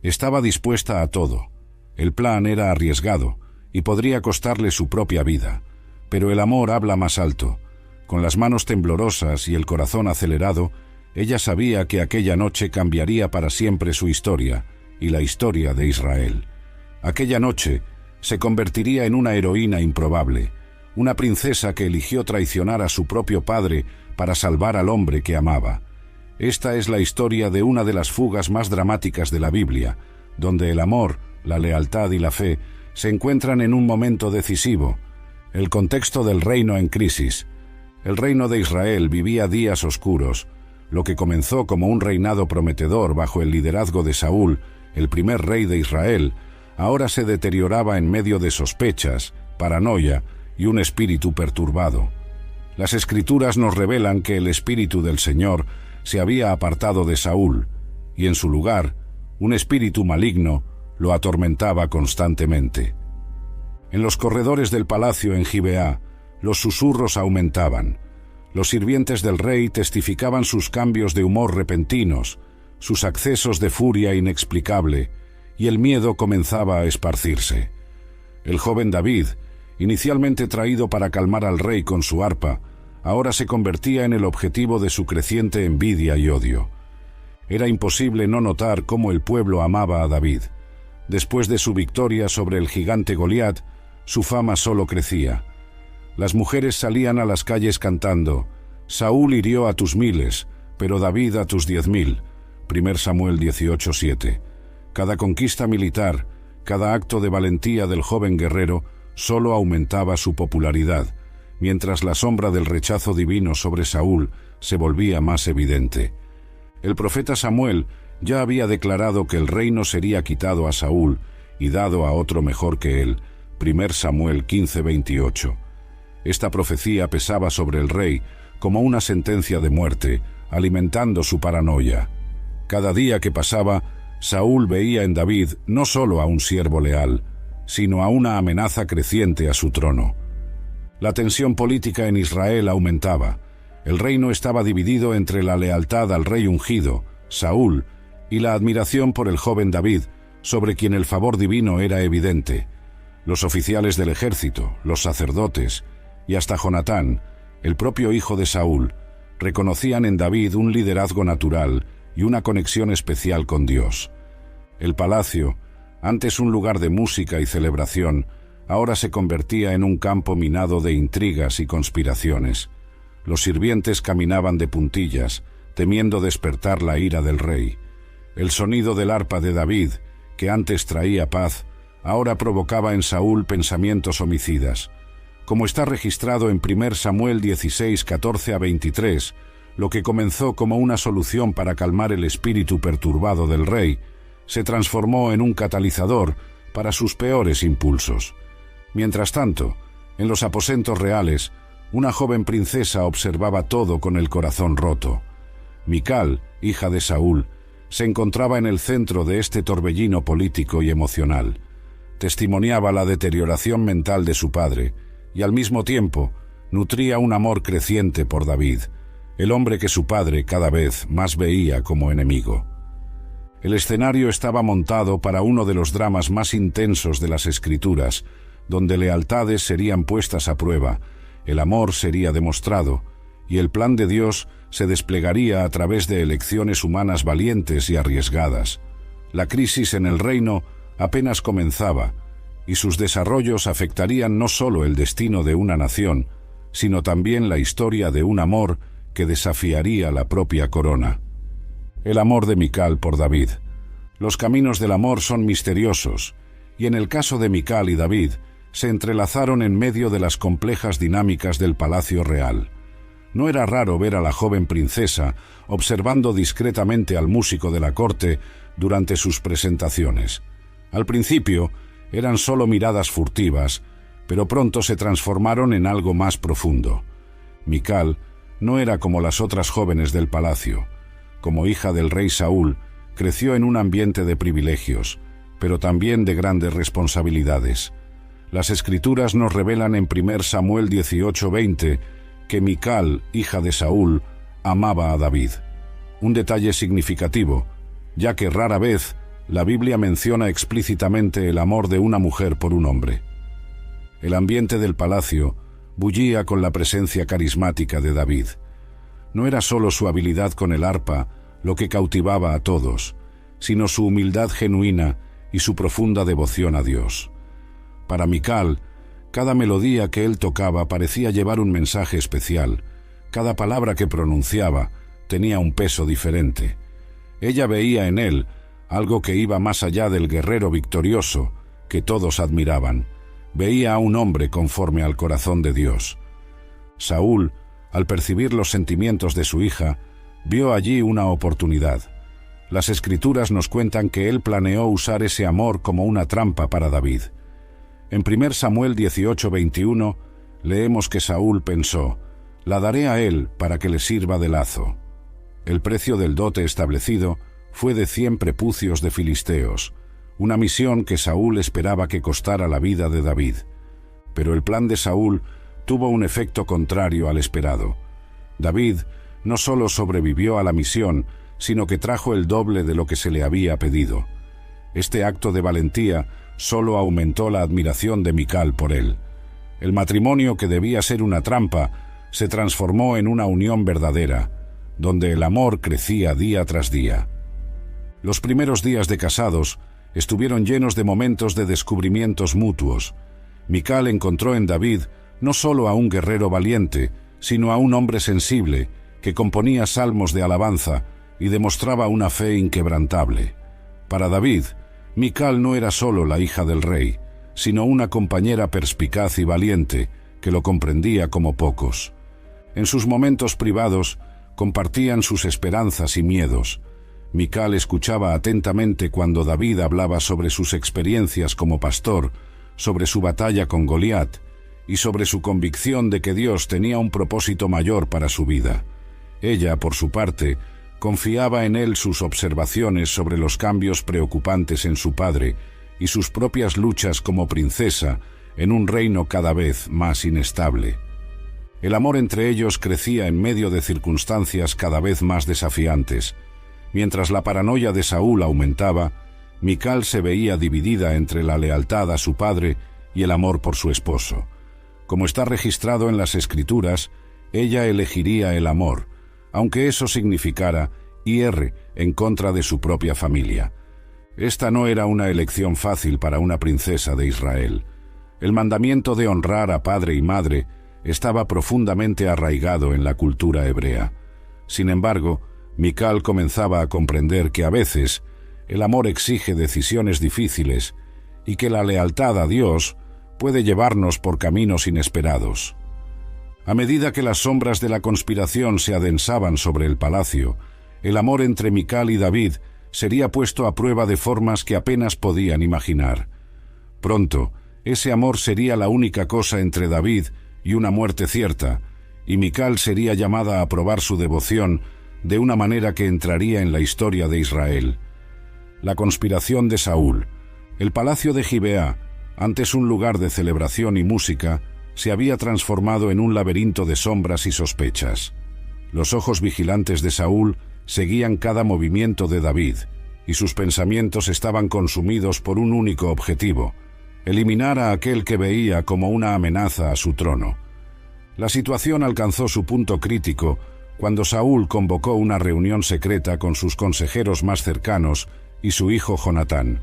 Estaba dispuesta a todo. El plan era arriesgado y podría costarle su propia vida, pero el amor habla más alto. Con las manos temblorosas y el corazón acelerado, ella sabía que aquella noche cambiaría para siempre su historia y la historia de Israel. Aquella noche se convertiría en una heroína improbable, una princesa que eligió traicionar a su propio padre para salvar al hombre que amaba. Esta es la historia de una de las fugas más dramáticas de la Biblia, donde el amor, la lealtad y la fe se encuentran en un momento decisivo. El contexto del reino en crisis. El reino de Israel vivía días oscuros. Lo que comenzó como un reinado prometedor bajo el liderazgo de Saúl, el primer rey de Israel, ahora se deterioraba en medio de sospechas, paranoia y un espíritu perturbado. Las Escrituras nos revelan que el Espíritu del Señor se había apartado de Saúl, y en su lugar, un espíritu maligno lo atormentaba constantemente. En los corredores del palacio en Gibeá, los susurros aumentaban. Los sirvientes del rey testificaban sus cambios de humor repentinos, sus accesos de furia inexplicable, y el miedo comenzaba a esparcirse. El joven David, inicialmente traído para calmar al rey con su arpa, ahora se convertía en el objetivo de su creciente envidia y odio. Era imposible no notar cómo el pueblo amaba a David. Después de su victoria sobre el gigante Goliat, su fama solo crecía. Las mujeres salían a las calles cantando: Saúl hirió a tus miles, pero David a tus 10.000. 1 Samuel 18:7. Cada conquista militar, cada acto de valentía del joven guerrero solo aumentaba su popularidad, mientras la sombra del rechazo divino sobre Saúl se volvía más evidente. El profeta Samuel ya había declarado que el reino sería quitado a Saúl y dado a otro mejor que él. 1 Samuel 15:28. Esta profecía pesaba sobre el rey como una sentencia de muerte, alimentando su paranoia. Cada día que pasaba, Saúl veía en David no solo a un siervo leal, sino a una amenaza creciente a su trono. La tensión política en Israel aumentaba. El reino estaba dividido entre la lealtad al rey ungido, Saúl, y la admiración por el joven David, sobre quien el favor divino era evidente. Los oficiales del ejército, los sacerdotes, y hasta Jonatán, el propio hijo de Saúl, reconocían en David un liderazgo natural y una conexión especial con Dios. El palacio, antes un lugar de música y celebración, ahora se convertía en un campo minado de intrigas y conspiraciones. Los sirvientes caminaban de puntillas, temiendo despertar la ira del rey. El sonido del arpa de David, que antes traía paz, ahora provocaba en Saúl pensamientos homicidas. Como está registrado en 1 Samuel 16:14-23, lo que comenzó como una solución para calmar el espíritu perturbado del rey, se transformó en un catalizador para sus peores impulsos. Mientras tanto, en los aposentos reales, una joven princesa observaba todo con el corazón roto. Mical, hija de Saúl, se encontraba en el centro de este torbellino político y emocional. Testimoniaba la deterioración mental de su padre y al mismo tiempo nutría un amor creciente por David, el hombre que su padre cada vez más veía como enemigo. El escenario estaba montado para uno de los dramas más intensos de las Escrituras, donde lealtades serían puestas a prueba, el amor sería demostrado, y el plan de Dios se desplegaría a través de elecciones humanas valientes y arriesgadas. La crisis en el reino apenas comenzaba, y sus desarrollos afectarían no solo el destino de una nación, sino también la historia de un amor que desafiaría la propia corona. El amor de Mical por David. Los caminos del amor son misteriosos, y en el caso de Mical y David, se entrelazaron en medio de las complejas dinámicas del palacio real. No era raro ver a la joven princesa observando discretamente al músico de la corte durante sus presentaciones. Al principio, eran solo miradas furtivas, pero pronto se transformaron en algo más profundo. Mical no era como las otras jóvenes del palacio. Como hija del rey Saúl, creció en un ambiente de privilegios, pero también de grandes responsabilidades. Las Escrituras nos revelan en 1 Samuel 18:20 que Mical, hija de Saúl, amaba a David. Un detalle significativo, ya que rara vez la Biblia menciona explícitamente el amor de una mujer por un hombre. El ambiente del palacio bullía con la presencia carismática de David. No era solo su habilidad con el arpa lo que cautivaba a todos, sino su humildad genuina y su profunda devoción a Dios. Para Mical, cada melodía que él tocaba parecía llevar un mensaje especial. Cada palabra que pronunciaba tenía un peso diferente. Ella veía en él algo que iba más allá del guerrero victorioso que todos admiraban. Veía a un hombre conforme al corazón de Dios. Saúl, al percibir los sentimientos de su hija, vio allí una oportunidad. Las Escrituras nos cuentan que él planeó usar ese amor como una trampa para David. En 1 Samuel 18:21 leemos que Saúl pensó: «La daré a él para que le sirva de lazo». El precio del dote establecido fue de 100 prepucios de filisteos, una misión que Saúl esperaba que costara la vida de David. Pero el plan de Saúl tuvo un efecto contrario al esperado. David no solo sobrevivió a la misión, sino que trajo el doble de lo que se le había pedido. Este acto de valentía solo aumentó la admiración de Mical por él. El matrimonio, que debía ser una trampa, se transformó en una unión verdadera, donde el amor crecía día tras día. Los primeros días de casados estuvieron llenos de momentos de descubrimientos mutuos. Mical encontró en David no solo a un guerrero valiente, sino a un hombre sensible, que componía salmos de alabanza y demostraba una fe inquebrantable. Para David, Mical no era solo la hija del rey, sino una compañera perspicaz y valiente que lo comprendía como pocos. En sus momentos privados compartían sus esperanzas y miedos. Mical escuchaba atentamente cuando David hablaba sobre sus experiencias como pastor, sobre su batalla con Goliat y sobre su convicción de que Dios tenía un propósito mayor para su vida. Ella, por su parte, confiaba en él sus observaciones sobre los cambios preocupantes en su padre y sus propias luchas como princesa en un reino cada vez más inestable. El amor entre ellos crecía en medio de circunstancias cada vez más desafiantes. Mientras la paranoia de Saúl aumentaba, Mical se veía dividida entre la lealtad a su padre y el amor por su esposo. Como está registrado en las Escrituras, ella elegiría el amor, aunque eso significara ir en contra de su propia familia. Esta no era una elección fácil para una princesa de Israel. El mandamiento de honrar a padre y madre estaba profundamente arraigado en la cultura hebrea. Sin embargo, Mical comenzaba a comprender que a veces el amor exige decisiones difíciles y que la lealtad a Dios puede llevarnos por caminos inesperados. A medida que las sombras de la conspiración se adensaban sobre el palacio, el amor entre Mical y David sería puesto a prueba de formas que apenas podían imaginar. Pronto, ese amor sería la única cosa entre David y una muerte cierta, y Mical sería llamada a probar su devoción de una manera que entraría en la historia de Israel. La conspiración de Saúl. El palacio de Gibeá, antes un lugar de celebración y música, se había transformado en un laberinto de sombras y sospechas. Los ojos vigilantes de Saúl seguían cada movimiento de David, y sus pensamientos estaban consumidos por un único objetivo: eliminar a aquel que veía como una amenaza a su trono. La situación alcanzó su punto crítico cuando Saúl convocó una reunión secreta con sus consejeros más cercanos y su hijo Jonatán.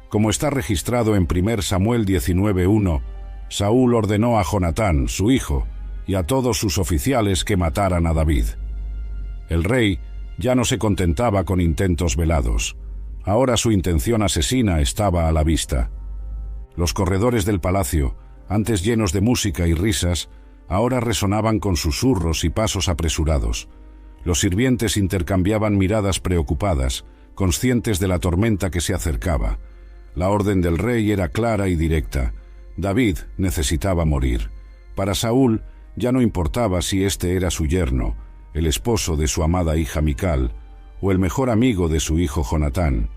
Como está registrado en 1 Samuel 19:1, Saúl ordenó a Jonatán, su hijo, y a todos sus oficiales que mataran a David. El rey ya no se contentaba con intentos velados. Ahora su intención asesina estaba a la vista. Los corredores del palacio, antes llenos de música y risas, ahora resonaban con susurros y pasos apresurados. Los sirvientes intercambiaban miradas preocupadas, conscientes de la tormenta que se acercaba. La orden del rey era clara y directa: David necesitaba morir. Para Saúl ya no importaba si este era su yerno, el esposo de su amada hija Mical, o el mejor amigo de su hijo Jonatán.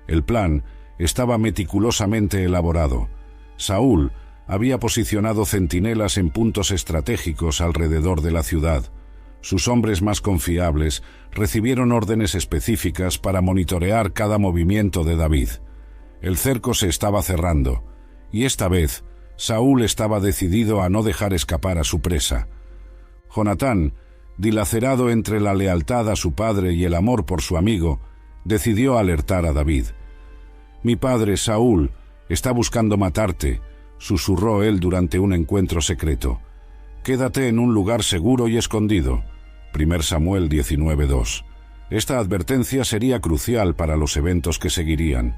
El plan estaba meticulosamente elaborado. Saúl había posicionado centinelas en puntos estratégicos alrededor de la ciudad. Sus hombres más confiables recibieron órdenes específicas para monitorear cada movimiento de David. El cerco se estaba cerrando, y esta vez Saúl estaba decidido a no dejar escapar a su presa. Jonatán, dilacerado entre la lealtad a su padre y el amor por su amigo, decidió alertar a David. «Mi padre, Saúl, está buscando matarte», susurró él durante un encuentro secreto. «Quédate en un lugar seguro y escondido». 1 Samuel 19:2. Esta advertencia sería crucial para los eventos que seguirían.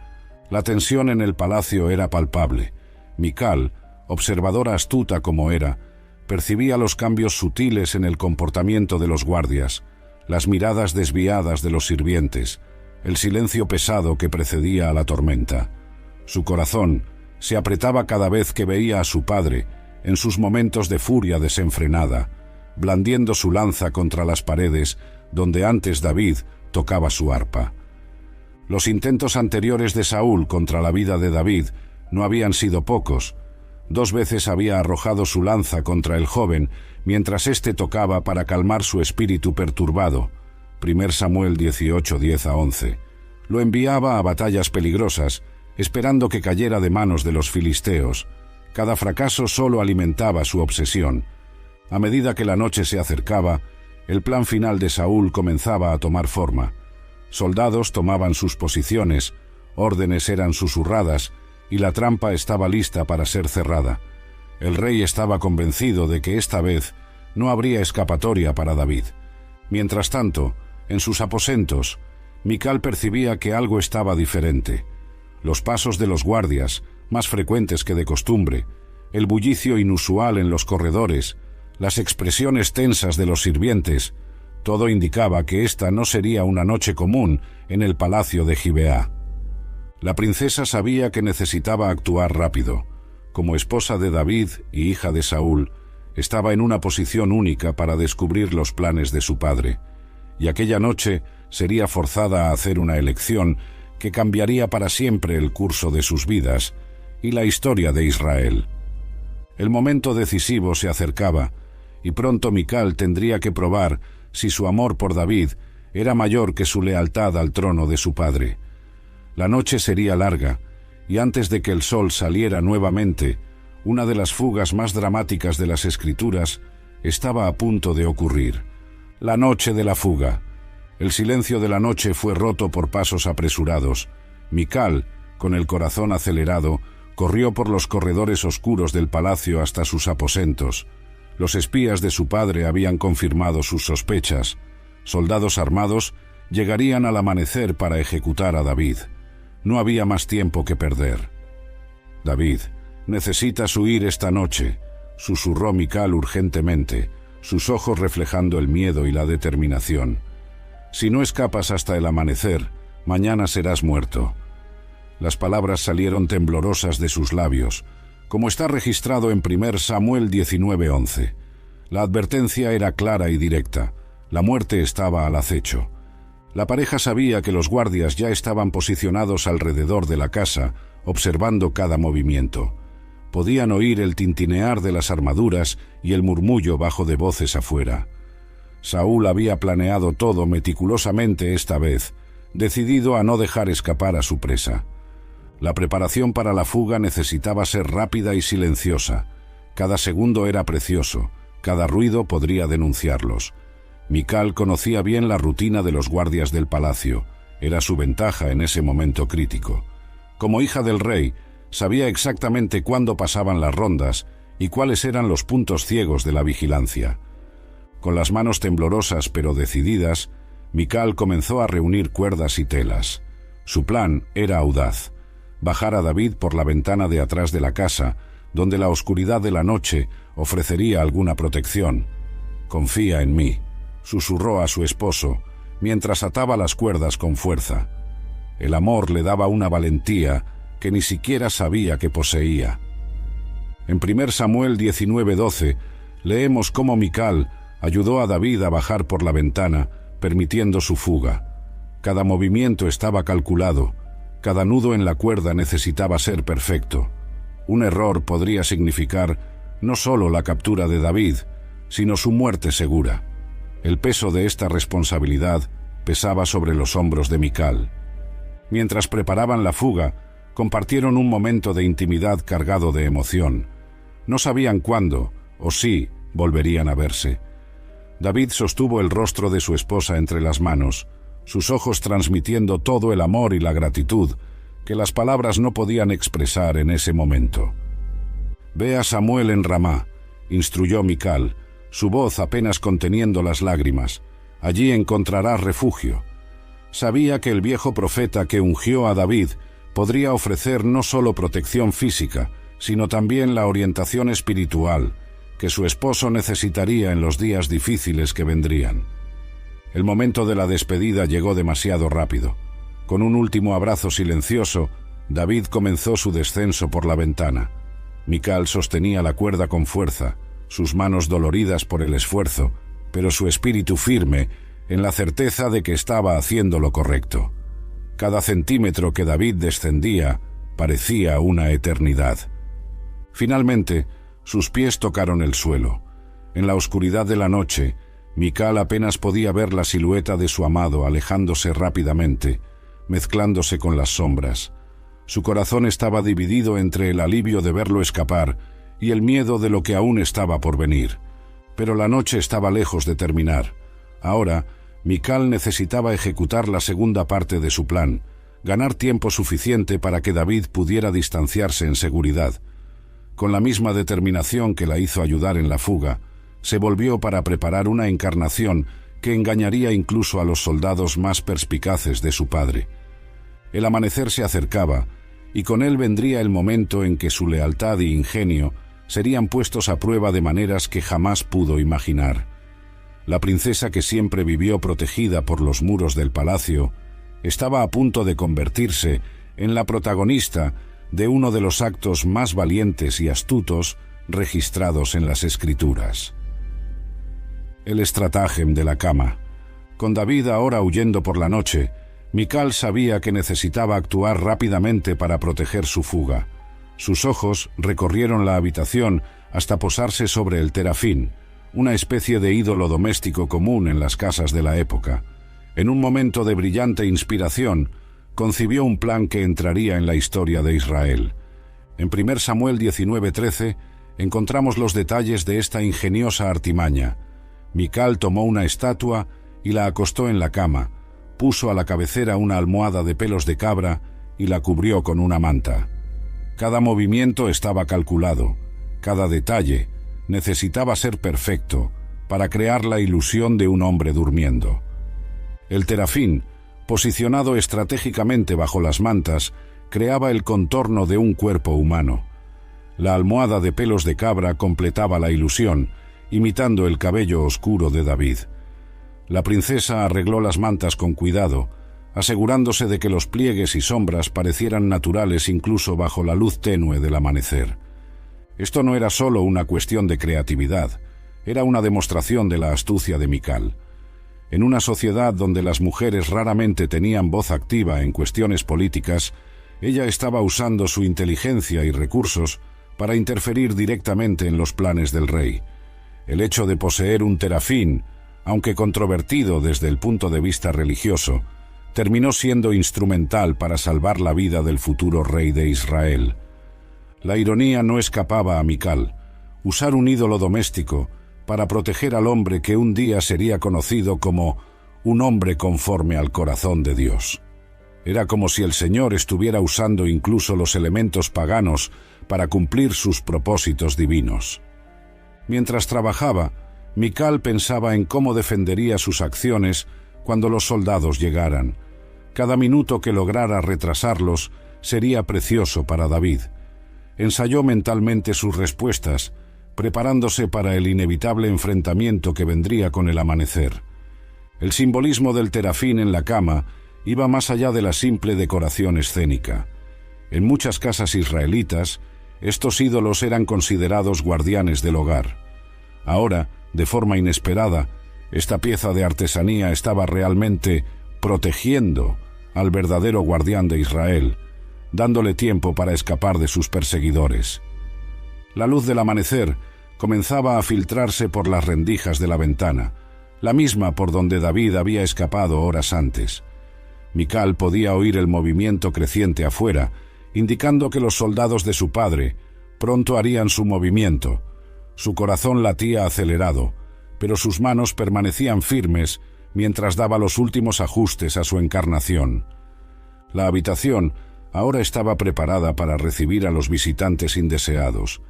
La tensión en el palacio era palpable. Mical, observadora astuta como era, percibía los cambios sutiles en el comportamiento de los guardias, las miradas desviadas de los sirvientes, el silencio pesado que precedía a la tormenta. Su corazón se apretaba cada vez que veía a su padre, en sus momentos de furia desenfrenada, blandiendo su lanza contra las paredes donde antes David tocaba su arpa. Los intentos anteriores de Saúl contra la vida de David no habían sido pocos. 2 veces había arrojado su lanza contra el joven mientras éste tocaba para calmar su espíritu perturbado. 1 Samuel 18:10-11. Lo enviaba a batallas peligrosas, esperando que cayera de manos de los filisteos. Cada fracaso solo alimentaba su obsesión. A medida que la noche se acercaba, el plan final de Saúl comenzaba a tomar forma. Soldados tomaban sus posiciones, órdenes eran susurradas, y la trampa estaba lista para ser cerrada. El rey estaba convencido de que esta vez no habría escapatoria para David. Mientras tanto, en sus aposentos, Mical percibía que algo estaba diferente. Los pasos de los guardias, más frecuentes que de costumbre, el bullicio inusual en los corredores, las expresiones tensas de los sirvientes, todo indicaba que esta no sería una noche común en el palacio de Gibeá. La princesa sabía que necesitaba actuar rápido. Como esposa de David y hija de Saúl, estaba en una posición única para descubrir los planes de su padre, y aquella noche sería forzada a hacer una elección que cambiaría para siempre el curso de sus vidas y la historia de Israel. El momento decisivo se acercaba, y pronto Mical tendría que probar si su amor por David era mayor que su lealtad al trono de su padre. La noche sería larga, y antes de que el sol saliera nuevamente, una de las fugas más dramáticas de las Escrituras estaba a punto de ocurrir. La noche de la fuga. El silencio de la noche fue roto por pasos apresurados. Mical, con el corazón acelerado, corrió por los corredores oscuros del palacio hasta sus aposentos. Los espías de su padre habían confirmado sus sospechas. Soldados armados llegarían al amanecer para ejecutar a David. No había más tiempo que perder. «David, necesitas huir esta noche», susurró Mical urgentemente, sus ojos reflejando el miedo y la determinación. «Si no escapas hasta el amanecer, mañana serás muerto». Las palabras salieron temblorosas de sus labios, como está registrado en 1 Samuel 19:11. La advertencia era clara y directa. La muerte estaba al acecho. La pareja sabía que los guardias ya estaban posicionados alrededor de la casa, observando cada movimiento. Podían oír el tintinear de las armaduras y el murmullo bajo de voces afuera. Saúl había planeado todo meticulosamente esta vez, decidido a no dejar escapar a su presa. La preparación para la fuga necesitaba ser rápida y silenciosa. Cada segundo era precioso, cada ruido podría denunciarlos. Mical conocía bien la rutina de los guardias del palacio. Era su ventaja en ese momento crítico. Como hija del rey, sabía exactamente cuándo pasaban las rondas y cuáles eran los puntos ciegos de la vigilancia. Con las manos temblorosas pero decididas, Mical comenzó a reunir cuerdas y telas. Su plan era audaz: bajar a David por la ventana de atrás de la casa, donde la oscuridad de la noche ofrecería alguna protección. «Confía en mí», susurró a su esposo, mientras ataba las cuerdas con fuerza. El amor le daba una valentía que ni siquiera sabía que poseía. En 1 Samuel 19:12 leemos cómo Mical ayudó a David a bajar por la ventana, permitiendo su fuga. Cada movimiento estaba calculado, cada nudo en la cuerda necesitaba ser perfecto. Un error podría significar no solo la captura de David, sino su muerte segura. El peso de esta responsabilidad pesaba sobre los hombros de Mical. Mientras preparaban la fuga, compartieron un momento de intimidad cargado de emoción. No sabían cuándo, o si, volverían a verse. David sostuvo el rostro de su esposa entre las manos, sus ojos transmitiendo todo el amor y la gratitud que las palabras no podían expresar en ese momento. «Ve a Samuel en Ramá», instruyó Mical, su voz apenas conteniendo las lágrimas. «Allí encontrarás refugio». Sabía que el viejo profeta que ungió a David podría ofrecer no solo protección física, sino también la orientación espiritual que su esposo necesitaría en los días difíciles que vendrían. El momento de la despedida llegó demasiado rápido. Con un último abrazo silencioso, David comenzó su descenso por la ventana. Mical sostenía la cuerda con fuerza, sus manos doloridas por el esfuerzo, pero su espíritu firme en la certeza de que estaba haciendo lo correcto. Cada centímetro que David descendía parecía una eternidad. Finalmente, sus pies tocaron el suelo. En la oscuridad de la noche, Mical apenas podía ver la silueta de su amado alejándose rápidamente, mezclándose con las sombras. Su corazón estaba dividido entre el alivio de verlo escapar y el miedo de lo que aún estaba por venir. Pero la noche estaba lejos de terminar. Ahora, Mical necesitaba ejecutar la segunda parte de su plan, ganar tiempo suficiente para que David pudiera distanciarse en seguridad. Con la misma determinación que la hizo ayudar en la fuga, se volvió para preparar una encarnación que engañaría incluso a los soldados más perspicaces de su padre. El amanecer se acercaba, y con él vendría el momento en que su lealtad y ingenio serían puestos a prueba de maneras que jamás pudo imaginar. La princesa que siempre vivió protegida por los muros del palacio estaba a punto de convertirse en la protagonista de uno de los actos más valientes y astutos registrados en las Escrituras. El estratagem de la cama. Con David ahora huyendo por la noche, Mical sabía que necesitaba actuar rápidamente para proteger su fuga. Sus ojos recorrieron la habitación hasta posarse sobre el terafín, una especie de ídolo doméstico común en las casas de la época. En un momento de brillante inspiración, concibió un plan que entraría en la historia de Israel. En 1 Samuel 19:13 encontramos los detalles de esta ingeniosa artimaña. Mical tomó una estatua y la acostó en la cama, puso a la cabecera una almohada de pelos de cabra y la cubrió con una manta. Cada movimiento estaba calculado, cada detalle necesitaba ser perfecto para crear la ilusión de un hombre durmiendo. El terafín, posicionado estratégicamente bajo las mantas, creaba el contorno de un cuerpo humano. La almohada de pelos de cabra completaba la ilusión, imitando el cabello oscuro de David. La princesa arregló las mantas con cuidado, asegurándose de que los pliegues y sombras parecieran naturales incluso bajo la luz tenue del amanecer. Esto no era solo una cuestión de creatividad, era una demostración de la astucia de Mical. En una sociedad donde las mujeres raramente tenían voz activa en cuestiones políticas, ella estaba usando su inteligencia y recursos para interferir directamente en los planes del rey. El hecho de poseer un terafín, aunque controvertido desde el punto de vista religioso, terminó siendo instrumental para salvar la vida del futuro rey de Israel. La ironía no escapaba a Mical. Usar un ídolo doméstico para proteger al hombre que un día sería conocido como un hombre conforme al corazón de Dios. Era como si el Señor estuviera usando incluso los elementos paganos para cumplir sus propósitos divinos. Mientras trabajaba, Mical pensaba en cómo defendería sus acciones cuando los soldados llegaran. Cada minuto que lograra retrasarlos sería precioso para David. Ensayó mentalmente sus respuestas, preparándose para el inevitable enfrentamiento que vendría con el amanecer. El simbolismo del terafín en la cama iba más allá de la simple decoración escénica. En muchas casas israelitas, estos ídolos eran considerados guardianes del hogar. Ahora, de forma inesperada, esta pieza de artesanía estaba realmente protegiendo al verdadero guardián de Israel, dándole tiempo para escapar de sus perseguidores. La luz del amanecer comenzaba a filtrarse por las rendijas de la ventana, la misma por donde David había escapado horas antes. Mical podía oír el movimiento creciente afuera, indicando que los soldados de su padre pronto harían su movimiento. Su corazón latía acelerado, pero sus manos permanecían firmes mientras daba los últimos ajustes a su encarnación. La habitación ahora estaba preparada para recibir a los visitantes indeseados.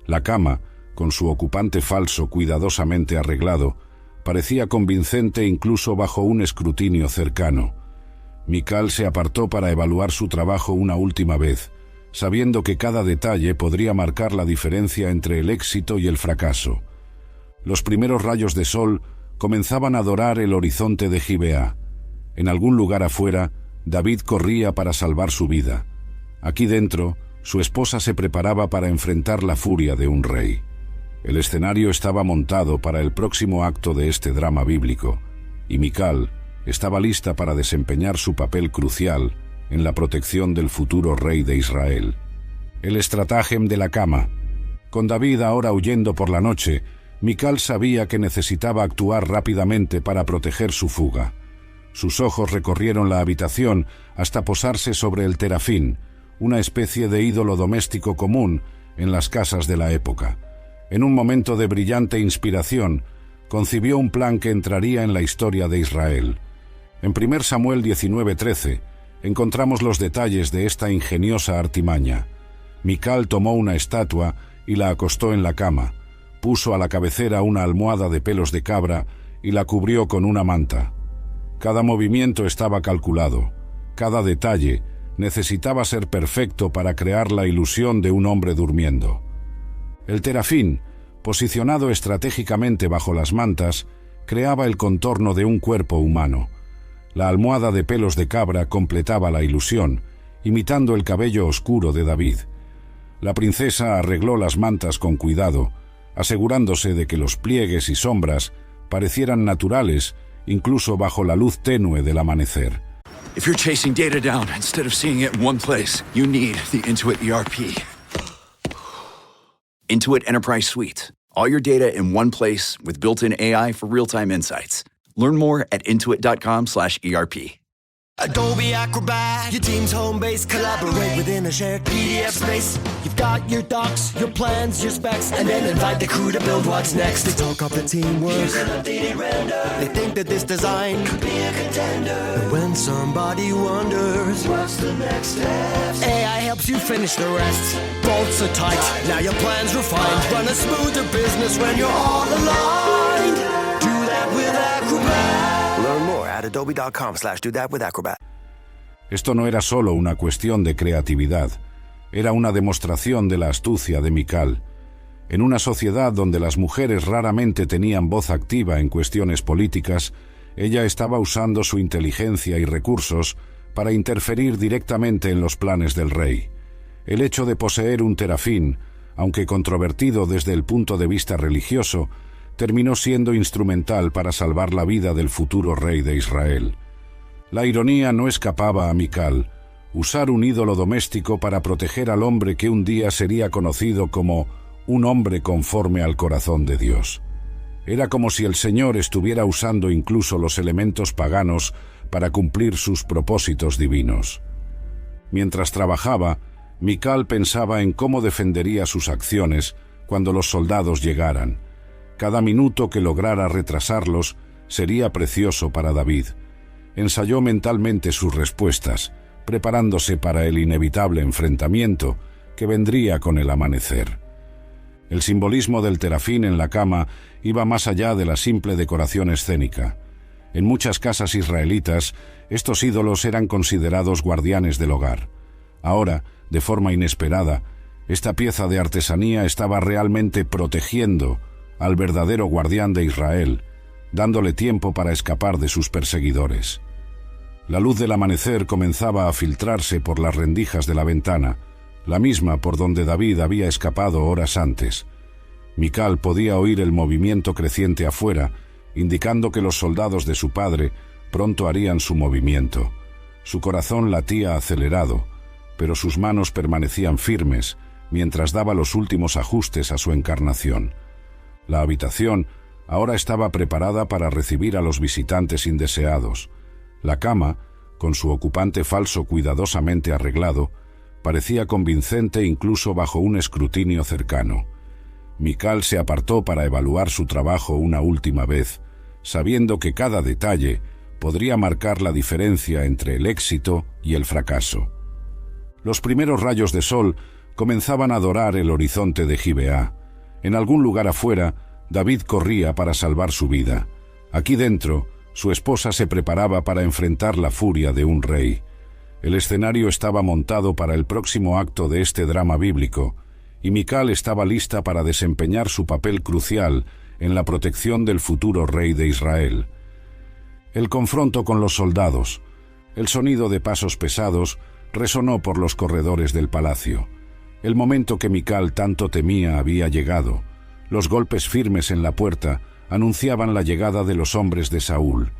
La cama, con su ocupante falso cuidadosamente arreglado, parecía convincente incluso bajo un escrutinio cercano. Mical se apartó para evaluar su trabajo una última vez, sabiendo que cada detalle podría marcar la diferencia entre el éxito y el fracaso. Los primeros rayos de sol comenzaban a dorar el horizonte de Gibeá. En algún lugar afuera, David corría para salvar su vida. Aquí dentro, su esposa se preparaba para enfrentar la furia de un rey. El escenario estaba montado para el próximo acto de este drama bíblico, y Mical estaba lista para desempeñar su papel crucial en la protección del futuro rey de Israel. El estratagem de la cama. Con David ahora huyendo por la noche, Mical sabía que necesitaba actuar rápidamente para proteger su fuga. Sus ojos recorrieron la habitación hasta posarse sobre el terafín, una especie de ídolo doméstico común en las casas de la época. En un momento de brillante inspiración, concibió un plan que entraría en la historia de Israel. En 1 Samuel 19:13 encontramos los detalles de esta ingeniosa artimaña. Mical tomó una estatua y la acostó en la cama, puso a la cabecera una almohada de pelos de cabra y la cubrió con una manta. Cada movimiento estaba calculado, cada detalle necesitaba ser perfecto para crear la ilusión de un hombre durmiendo. El terafín, posicionado estratégicamente bajo las mantas, creaba el contorno de un cuerpo humano. La almohada de pelos de cabra completaba la ilusión, imitando el cabello oscuro de David. La princesa arregló las mantas con cuidado, asegurándose de que los pliegues y sombras parecieran naturales, incluso bajo la luz tenue del amanecer. If you're chasing data down instead of seeing it in one place, you need the Intuit ERP. Intuit Enterprise Suite. All your data in one place with built-in AI for real-time insights. Learn more at intuit.com/ERP. Adobe Acrobat, your team's home base, collaborate within a shared PDF space. You've got your docs, your plans, your specs, and then invite the crew to build what's next. They talk up the teamwork, here's an updated render. They think that this design could be a contender. And when somebody wonders, what's the next step? AI helps you finish the rest. Bolts are tight, now your plan's refined. Run a smoother business when you're all aligned. Do that with Acrobat. Learn more at adobe.com/do-that-with-Acrobat. Esto no era solo una cuestión de creatividad, era una demostración de la astucia de Mical. En una sociedad donde las mujeres raramente tenían voz activa en cuestiones políticas, ella estaba usando su inteligencia y recursos para interferir directamente en los planes del rey. El hecho de poseer un terafín, aunque controvertido desde el punto de vista religioso, terminó siendo instrumental para salvar la vida del futuro rey de Israel. La ironía no escapaba a Mical: usar un ídolo doméstico para proteger al hombre que un día sería conocido como un hombre conforme al corazón de Dios. Era como si el Señor estuviera usando incluso los elementos paganos para cumplir sus propósitos divinos. Mientras trabajaba, Mical pensaba en cómo defendería sus acciones cuando los soldados llegaran. Cada minuto que lograra retrasarlos sería precioso para David. Ensayó mentalmente sus respuestas, preparándose para el inevitable enfrentamiento que vendría con el amanecer. El simbolismo del terafín en la cama iba más allá de la simple decoración escénica. En muchas casas israelitas, estos ídolos eran considerados guardianes del hogar. Ahora, de forma inesperada, esta pieza de artesanía estaba realmente protegiendo al verdadero guardián de Israel, dándole tiempo para escapar de sus perseguidores. La luz del amanecer comenzaba a filtrarse por las rendijas de la ventana, la misma por donde David había escapado horas antes. Mical podía oír el movimiento creciente afuera, indicando que los soldados de su padre pronto harían su movimiento. Su corazón latía acelerado, pero sus manos permanecían firmes mientras daba los últimos ajustes a su encarnación. La habitación ahora estaba preparada para recibir a los visitantes indeseados. La cama, con su ocupante falso cuidadosamente arreglado, parecía convincente incluso bajo un escrutinio cercano. Michal se apartó para evaluar su trabajo una última vez, sabiendo que cada detalle podría marcar la diferencia entre el éxito y el fracaso. Los primeros rayos de sol comenzaban a dorar el horizonte de Gibeá. En algún lugar afuera, David corría para salvar su vida. Aquí dentro, su esposa se preparaba para enfrentar la furia de un rey. El escenario estaba montado para el próximo acto de este drama bíblico, y Michal estaba lista para desempeñar su papel crucial en la protección del futuro rey de Israel. El confronto con los soldados. El sonido de pasos pesados resonó por los corredores del palacio. El momento que Michal tanto temía había llegado. Los golpes firmes en la puerta anunciaban la llegada de los hombres de Saúl.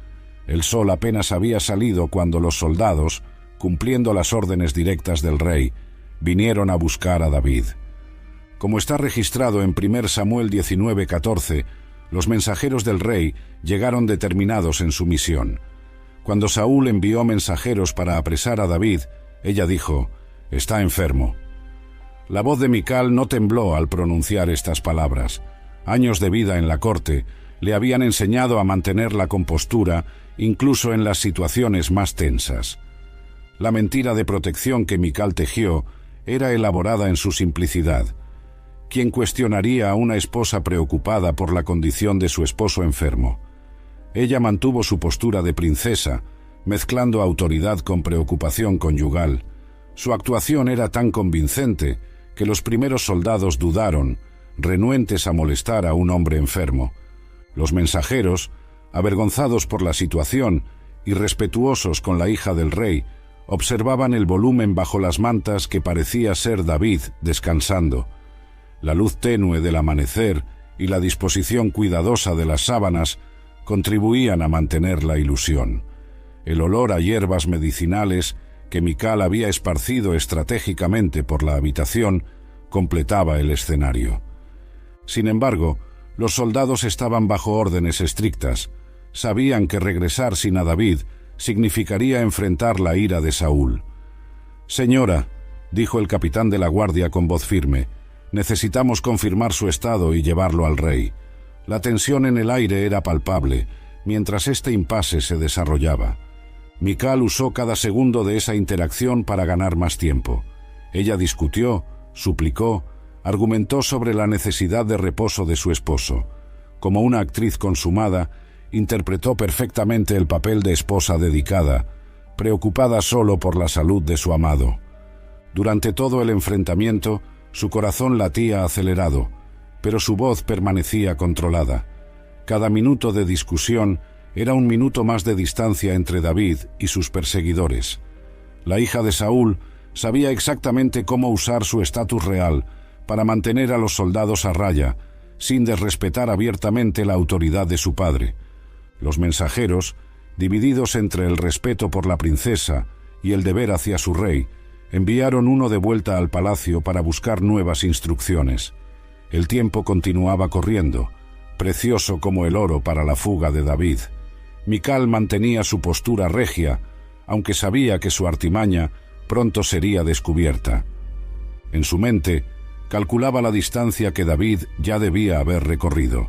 El sol apenas había salido cuando los soldados, cumpliendo las órdenes directas del rey, vinieron a buscar a David. Como está registrado en 1 Samuel 19:14, los mensajeros del rey llegaron determinados en su misión. Cuando Saúl envió mensajeros para apresar a David, ella dijo: «Está enfermo». La voz de Michal no tembló al pronunciar estas palabras. Años de vida en la corte le habían enseñado a mantener la compostura incluso en las situaciones más tensas. La mentira de protección que Michal tejió era elaborada en su simplicidad. ¿Quién cuestionaría a una esposa preocupada por la condición de su esposo enfermo? Ella mantuvo su postura de princesa, mezclando autoridad con preocupación conyugal. Su actuación era tan convincente que los primeros soldados dudaron, renuentes a molestar a un hombre enfermo. Los mensajeros, avergonzados por la situación y respetuosos con la hija del rey, observaban el volumen bajo las mantas que parecía ser David descansando. La luz tenue del amanecer y la disposición cuidadosa de las sábanas contribuían a mantener la ilusión. El olor a hierbas medicinales que Michal había esparcido estratégicamente por la habitación completaba el escenario. Sin embargo, los soldados estaban bajo órdenes estrictas. Sabían que regresar sin a David significaría enfrentar la ira de Saúl. «Señora», dijo el capitán de la guardia con voz firme, «necesitamos confirmar su estado y llevarlo al rey». La tensión en el aire era palpable, mientras este impasse se desarrollaba. Michal usó cada segundo de esa interacción para ganar más tiempo. Ella discutió, suplicó, argumentó sobre la necesidad de reposo de su esposo. Como una actriz consumada, interpretó perfectamente el papel de esposa dedicada, preocupada solo por la salud de su amado. Durante todo el enfrentamiento, su corazón latía acelerado, pero su voz permanecía controlada. Cada minuto de discusión era un minuto más de distancia entre David y sus perseguidores. La hija de Saúl sabía exactamente cómo usar su estatus real para mantener a los soldados a raya, sin desrespetar abiertamente la autoridad de su padre. Los mensajeros, divididos entre el respeto por la princesa y el deber hacia su rey, enviaron uno de vuelta al palacio para buscar nuevas instrucciones. El tiempo continuaba corriendo, precioso como el oro para la fuga de David. Michal mantenía su postura regia, aunque sabía que su artimaña pronto sería descubierta. En su mente, calculaba la distancia que David ya debía haber recorrido.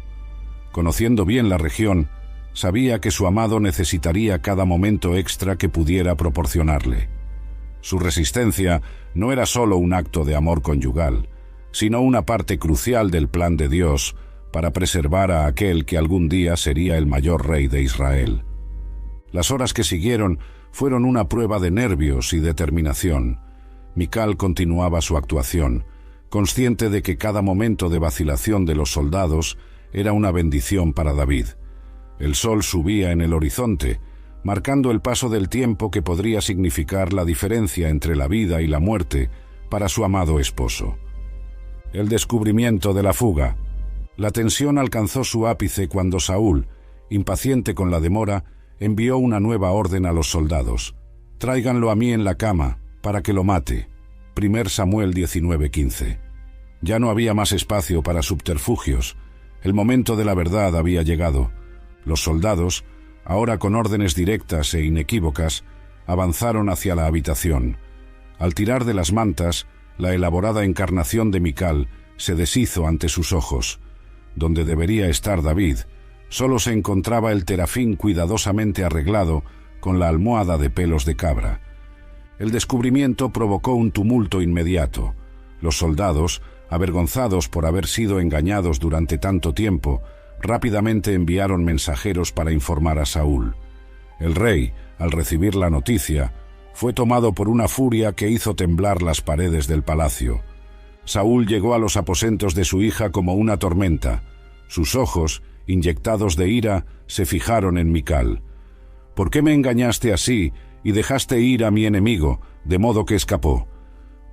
Conociendo bien la región, sabía que su amado necesitaría cada momento extra que pudiera proporcionarle. Su resistencia no era solo un acto de amor conyugal, sino una parte crucial del plan de Dios para preservar a aquel que algún día sería el mayor rey de Israel. Las horas que siguieron fueron una prueba de nervios y determinación. Michal continuaba su actuación, consciente de que cada momento de vacilación de los soldados era una bendición para David. El sol subía en el horizonte, marcando el paso del tiempo que podría significar la diferencia entre la vida y la muerte para su amado esposo. El descubrimiento de la fuga. La tensión alcanzó su ápice cuando Saúl, impaciente con la demora, envió una nueva orden a los soldados. «Tráiganlo a mí en la cama, para que lo mate». 1 Samuel 19:15. Ya no había más espacio para subterfugios. El momento de la verdad había llegado. Los soldados, ahora con órdenes directas e inequívocas, avanzaron hacia la habitación. Al tirar de las mantas, la elaborada encarnación de Mical se deshizo ante sus ojos. Donde debería estar David, solo se encontraba el terafín cuidadosamente arreglado con la almohada de pelos de cabra. El descubrimiento provocó un tumulto inmediato. Los soldados, avergonzados por haber sido engañados durante tanto tiempo, rápidamente enviaron mensajeros para informar a Saúl. El rey, al recibir la noticia, fue tomado por una furia que hizo temblar las paredes del palacio. Saúl llegó a los aposentos de su hija como una tormenta. Sus ojos, inyectados de ira, se fijaron en Mical. «¿Por qué me engañaste así y dejaste ir a mi enemigo, de modo que escapó?»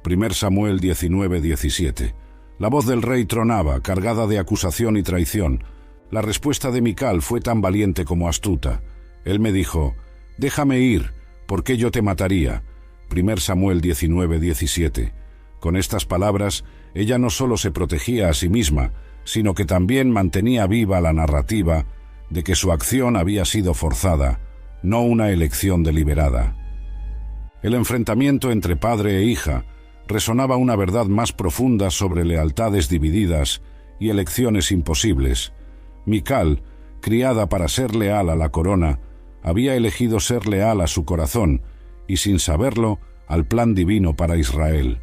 1 Samuel 19:17. La voz del rey tronaba, cargada de acusación y traición. La respuesta de Mical fue tan valiente como astuta. Él me dijo: «Déjame ir, porque yo te mataría». 1 Samuel 19:17. Con estas palabras, ella no solo se protegía a sí misma, sino que también mantenía viva la narrativa de que su acción había sido forzada, no una elección deliberada. El enfrentamiento entre padre e hija resonaba una verdad más profunda sobre lealtades divididas y elecciones imposibles. Mical, criada para ser leal a la corona, había elegido ser leal a su corazón y, sin saberlo, al plan divino para Israel.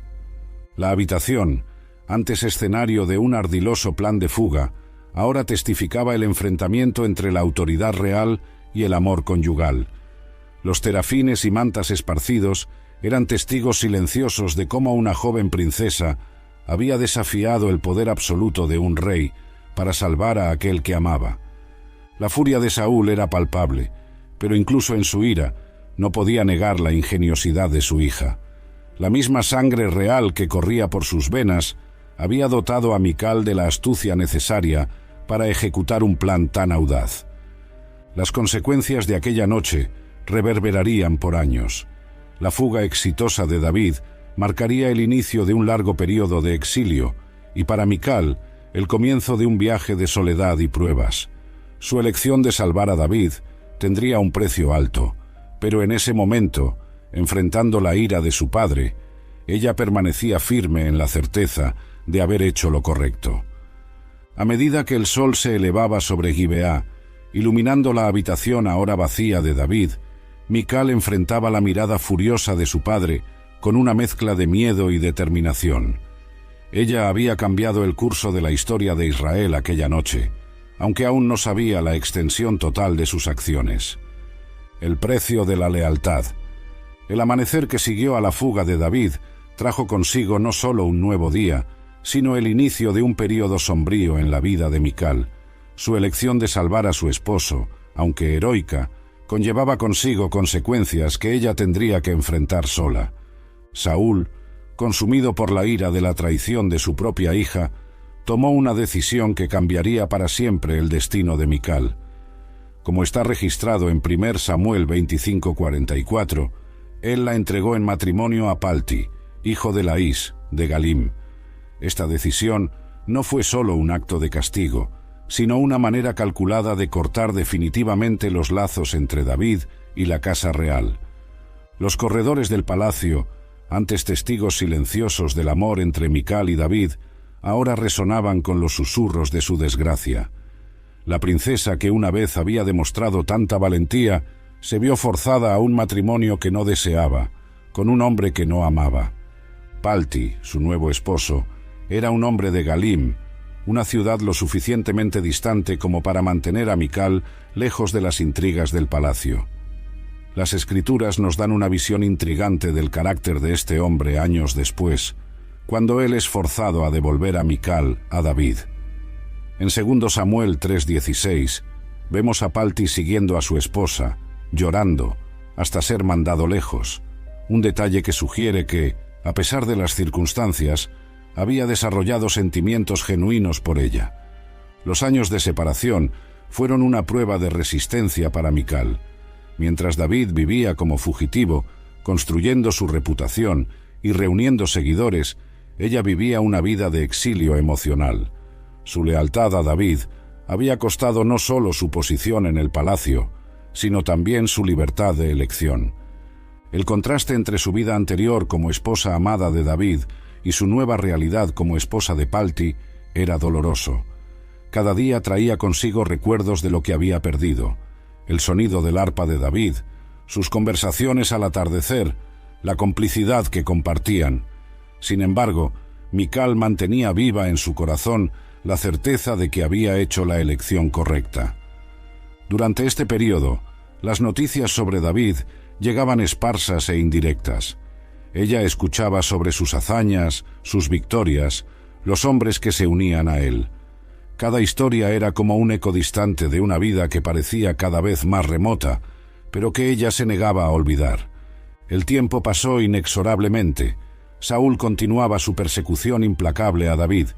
La habitación, antes escenario de un ardiloso plan de fuga, ahora testificaba el enfrentamiento entre la autoridad real y el amor conyugal. Los terafines y mantas esparcidos eran testigos silenciosos de cómo una joven princesa había desafiado el poder absoluto de un rey para salvar a aquel que amaba. La furia de Saúl era palpable, pero incluso en su ira no podía negar la ingeniosidad de su hija. La misma sangre real que corría por sus venas había dotado a Mical de la astucia necesaria para ejecutar un plan tan audaz. Las consecuencias de aquella noche reverberarían por años. La fuga exitosa de David marcaría el inicio de un largo periodo de exilio y para Mical el comienzo de un viaje de soledad y pruebas. Su elección de salvar a David tendría un precio alto, pero en ese momento, enfrentando la ira de su padre, ella permanecía firme en la certeza de haber hecho lo correcto. A medida que el sol se elevaba sobre Gibeá, iluminando la habitación ahora vacía de David, Mical enfrentaba la mirada furiosa de su padre con una mezcla de miedo y determinación. Ella había cambiado el curso de la historia de Israel aquella noche, aunque aún no sabía la extensión total de sus acciones. El precio de la lealtad. El amanecer que siguió a la fuga de David trajo consigo no solo un nuevo día, sino el inicio de un período sombrío en la vida de Mical. Su elección de salvar a su esposo, aunque heroica, conllevaba consigo consecuencias que ella tendría que enfrentar sola. Saúl, consumido por la ira de la traición de su propia hija, tomó una decisión que cambiaría para siempre el destino de Mical. Como está registrado en 1 Samuel 25:44, él la entregó en matrimonio a Palti, hijo de Laís, de Galim. Esta decisión no fue solo un acto de castigo, sino una manera calculada de cortar definitivamente los lazos entre David y la casa real. Los corredores del palacio, antes testigos silenciosos del amor entre Mical y David, ahora resonaban con los susurros de su desgracia. La princesa que una vez había demostrado tanta valentía, se vio forzada a un matrimonio que no deseaba, con un hombre que no amaba. Palti, su nuevo esposo, era un hombre de Galim, una ciudad lo suficientemente distante como para mantener a Mical lejos de las intrigas del palacio. Las Escrituras nos dan una visión intrigante del carácter de este hombre años después, cuando él es forzado a devolver a Mical a David. En 2 Samuel 3:16, vemos a Palti siguiendo a su esposa, llorando, hasta ser mandado lejos, un detalle que sugiere que, a pesar de las circunstancias, había desarrollado sentimientos genuinos por ella. Los años de separación fueron una prueba de resistencia para Mical. Mientras David vivía como fugitivo, construyendo su reputación y reuniendo seguidores, ella vivía una vida de exilio emocional. Su lealtad a David había costado no solo su posición en el palacio, sino también su libertad de elección. El contraste entre su vida anterior como esposa amada de David y su nueva realidad como esposa de Palti era doloroso. Cada día traía consigo recuerdos de lo que había perdido: el sonido del arpa de David, sus conversaciones al atardecer, la complicidad que compartían. Sin embargo, Mical mantenía viva en su corazón la certeza de que había hecho la elección correcta. Durante este período, las noticias sobre David llegaban esparsas e indirectas. Ella escuchaba sobre sus hazañas, sus victorias, los hombres que se unían a él. Cada historia era como un eco distante de una vida que parecía cada vez más remota, pero que ella se negaba a olvidar. El tiempo pasó inexorablemente. Saúl continuaba su persecución implacable a David,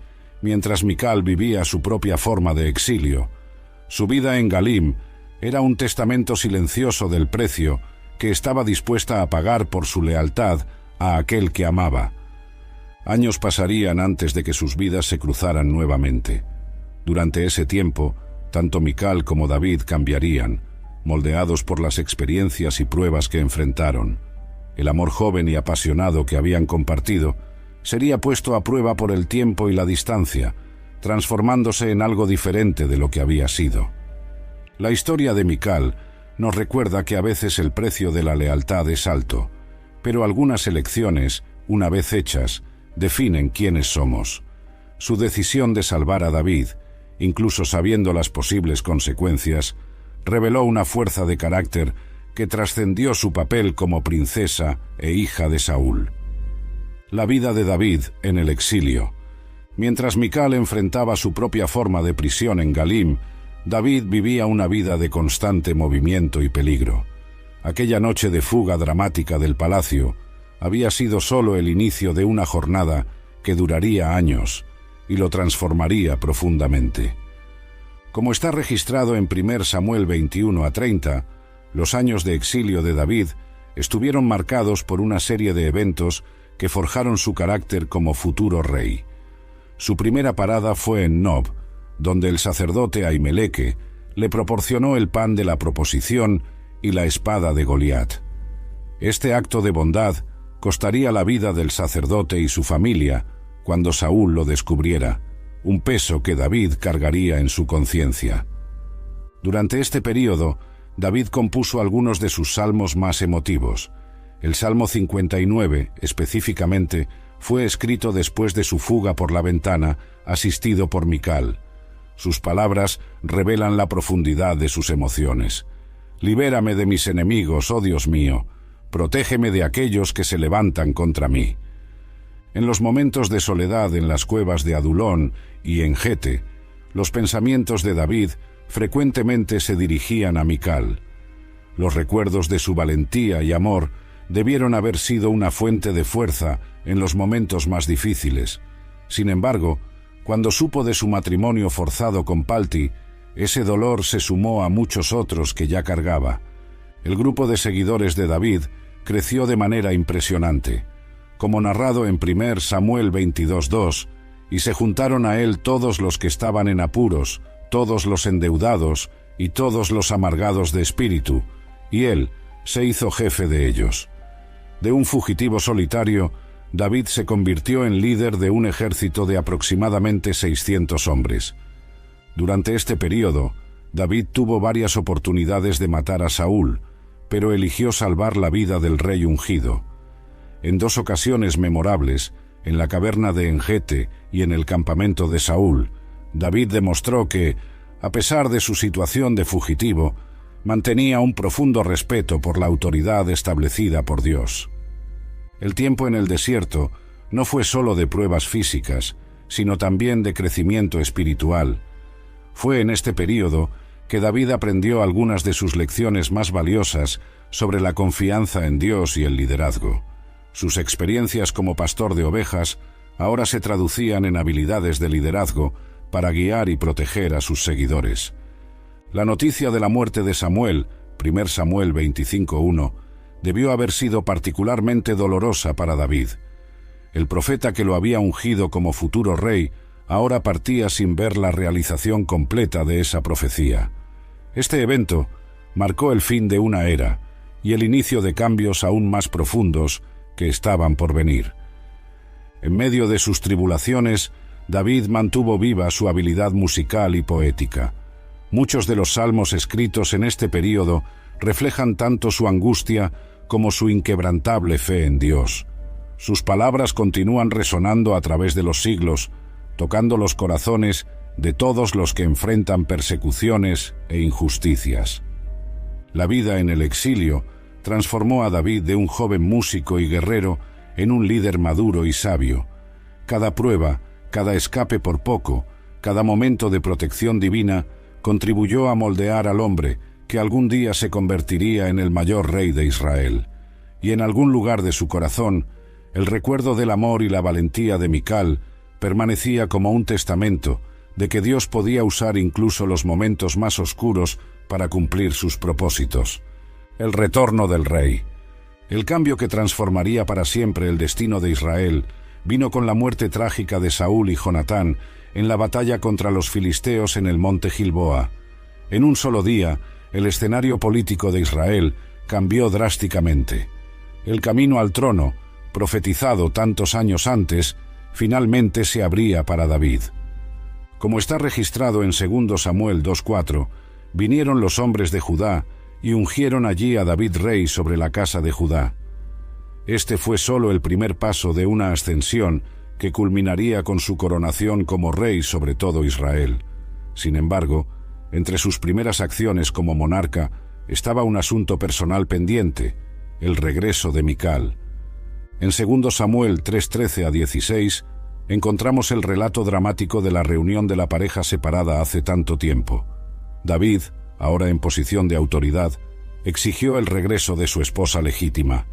mientras Mical vivía su propia forma de exilio. Su vida en Galim era un testamento silencioso del precio que estaba dispuesta a pagar por su lealtad a aquel que amaba. Años pasarían antes de que sus vidas se cruzaran nuevamente. Durante ese tiempo, tanto Mical como David cambiarían, moldeados por las experiencias y pruebas que enfrentaron. El amor joven y apasionado que habían compartido sería puesto a prueba por el tiempo y la distancia, transformándose en algo diferente de lo que había sido. La historia de Mical nos recuerda que a veces el precio de la lealtad es alto, pero algunas elecciones, una vez hechas, definen quiénes somos. Su decisión de salvar a David, incluso sabiendo las posibles consecuencias, reveló una fuerza de carácter que trascendió su papel como princesa e hija de Saúl. La vida de David en el exilio. Mientras Mical enfrentaba su propia forma de prisión en Galim, David vivía una vida de constante movimiento y peligro. Aquella noche de fuga dramática del palacio había sido solo el inicio de una jornada que duraría años y lo transformaría profundamente. Como está registrado en 1 Samuel 21-30, los años de exilio de David estuvieron marcados por una serie de eventos que forjaron su carácter como futuro rey. Su primera parada fue en Nob, donde el sacerdote Ahimelech le proporcionó el pan de la proposición y la espada de Goliat. Este acto de bondad costaría la vida del sacerdote y su familia cuando Saúl lo descubriera, un peso que David cargaría en su conciencia. Durante este período, David compuso algunos de sus salmos más emotivos. El Salmo 59, específicamente, fue escrito después de su fuga por la ventana, asistido por Mical. Sus palabras revelan la profundidad de sus emociones. «Libérame de mis enemigos, oh Dios mío, protégeme de aquellos que se levantan contra mí». En los momentos de soledad en las cuevas de Adulón y en Gete, los pensamientos de David frecuentemente se dirigían a Mical. Los recuerdos de su valentía y amor debieron haber sido una fuente de fuerza en los momentos más difíciles. Sin embargo, cuando supo de su matrimonio forzado con Palti, ese dolor se sumó a muchos otros que ya cargaba. El grupo de seguidores de David creció de manera impresionante, como narrado en 1 Samuel 22:2, y se juntaron a él todos los que estaban en apuros, todos los endeudados y todos los amargados de espíritu, y él se hizo jefe de ellos. De un fugitivo solitario, David se convirtió en líder de un ejército de aproximadamente 600 hombres. Durante este período, David tuvo varias oportunidades de matar a Saúl, pero eligió salvar la vida del rey ungido. En 2 ocasiones memorables, en la caverna de Engete y en el campamento de Saúl, David demostró que, a pesar de su situación de fugitivo, mantenía un profundo respeto por la autoridad establecida por Dios. El tiempo en el desierto no fue solo de pruebas físicas, sino también de crecimiento espiritual. Fue en este período que David aprendió algunas de sus lecciones más valiosas sobre la confianza en Dios y el liderazgo. Sus experiencias como pastor de ovejas ahora se traducían en habilidades de liderazgo para guiar y proteger a sus seguidores. La noticia de la muerte de Samuel, 1 Samuel 25:1, debió haber sido particularmente dolorosa para David. El profeta que lo había ungido como futuro rey ahora partía sin ver la realización completa de esa profecía. Este evento marcó el fin de una era y el inicio de cambios aún más profundos que estaban por venir. En medio de sus tribulaciones, David mantuvo viva su habilidad musical y poética. Muchos de los salmos escritos en este período reflejan tanto su angustia como su inquebrantable fe en Dios. Sus palabras continúan resonando a través de los siglos, tocando los corazones de todos los que enfrentan persecuciones e injusticias. La vida en el exilio transformó a David de un joven músico y guerrero en un líder maduro y sabio. Cada prueba, cada escape por poco, cada momento de protección divina contribuyó a moldear al hombre que algún día se convertiría en el mayor rey de Israel. Y en algún lugar de su corazón, el recuerdo del amor y la valentía de Mical permanecía como un testamento de que Dios podía usar incluso los momentos más oscuros para cumplir sus propósitos. El retorno del rey. El cambio que transformaría para siempre el destino de Israel vino con la muerte trágica de Saúl y Jonatán en la batalla contra los filisteos en el monte Gilboa. En un solo día, el escenario político de Israel cambió drásticamente. El camino al trono, profetizado tantos años antes, finalmente se abría para David. Como está registrado en 2 Samuel 2:4, vinieron los hombres de Judá y ungieron allí a David rey sobre la casa de Judá. Este fue solo el primer paso de una ascensión que culminaría con su coronación como rey sobre todo Israel. Sin embargo, entre sus primeras acciones como monarca estaba un asunto personal pendiente, el regreso de Mical. En 2 Samuel 3:13-16 encontramos el relato dramático de la reunión de la pareja separada hace tanto tiempo. David, ahora en posición de autoridad, exigió el regreso de su esposa legítima.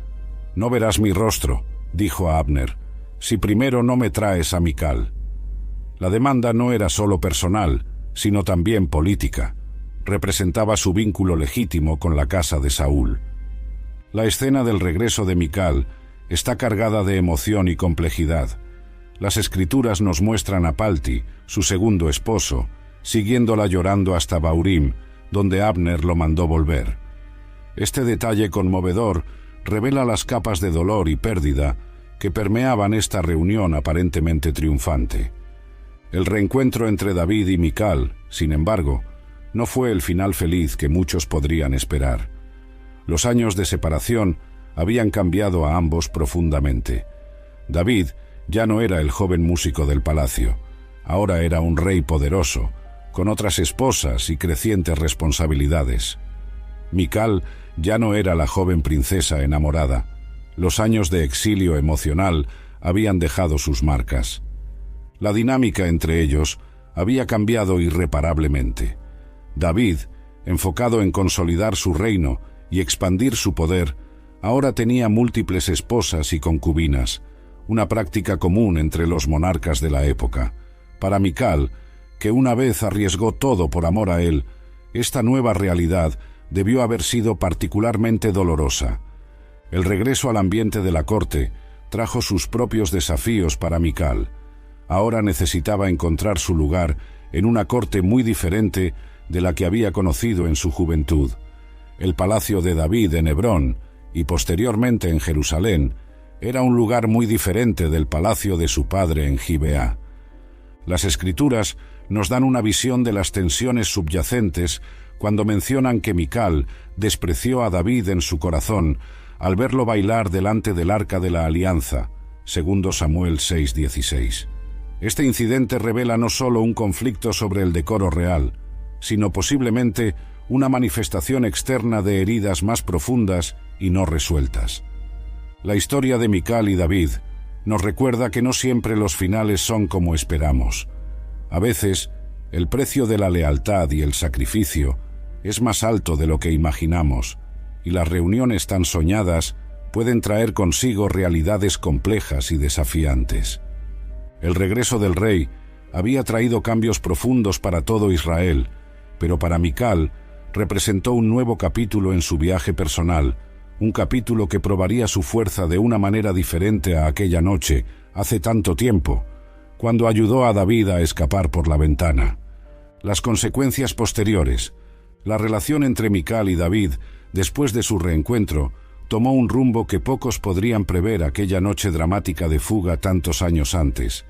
«No verás mi rostro», dijo a Abner, «si primero no me traes a Mical». La demanda no era solo personal, sino también política. Representaba su vínculo legítimo con la casa de Saúl. La escena del regreso de Mical está cargada de emoción y complejidad. Las escrituras nos muestran a Palti, su segundo esposo, siguiéndola llorando hasta Baurim, donde Abner lo mandó volver. Este detalle conmovedor revela las capas de dolor y pérdida que permeaban esta reunión aparentemente triunfante. El reencuentro entre David y Mical, sin embargo, no fue el final feliz que muchos podrían esperar. Los años de separación habían cambiado a ambos profundamente. David ya no era el joven músico del palacio, ahora era un rey poderoso, con otras esposas y crecientes responsabilidades. Mical ya no era la joven princesa enamorada. Los años de exilio emocional habían dejado sus marcas. La dinámica entre ellos había cambiado irreparablemente. David, enfocado en consolidar su reino y expandir su poder, ahora tenía múltiples esposas y concubinas, una práctica común entre los monarcas de la época. Para Mical, que una vez arriesgó todo por amor a él, esta nueva realidad debió haber sido particularmente dolorosa. El regreso al ambiente de la corte trajo sus propios desafíos para Mical. Ahora necesitaba encontrar su lugar en una corte muy diferente de la que había conocido en su juventud. El palacio de David en Hebrón y posteriormente en Jerusalén era un lugar muy diferente del palacio de su padre en Gibeá. Las Escrituras nos dan una visión de las tensiones subyacentes cuando mencionan que Mical despreció a David en su corazón al verlo bailar delante del Arca de la Alianza, 2 Samuel 6:16. Este incidente revela no solo un conflicto sobre el decoro real, sino posiblemente una manifestación externa de heridas más profundas y no resueltas. La historia de Mical y David nos recuerda que no siempre los finales son como esperamos. A veces, el precio de la lealtad y el sacrificio es más alto de lo que imaginamos, y las reuniones tan soñadas pueden traer consigo realidades complejas y desafiantes. El regreso del rey había traído cambios profundos para todo Israel, pero para Mical representó un nuevo capítulo en su viaje personal, un capítulo que probaría su fuerza de una manera diferente a aquella noche, hace tanto tiempo, cuando ayudó a David a escapar por la ventana. Las consecuencias posteriores. La relación entre Mical y David, después de su reencuentro, tomó un rumbo que pocos podrían prever aquella noche dramática de fuga tantos años antes.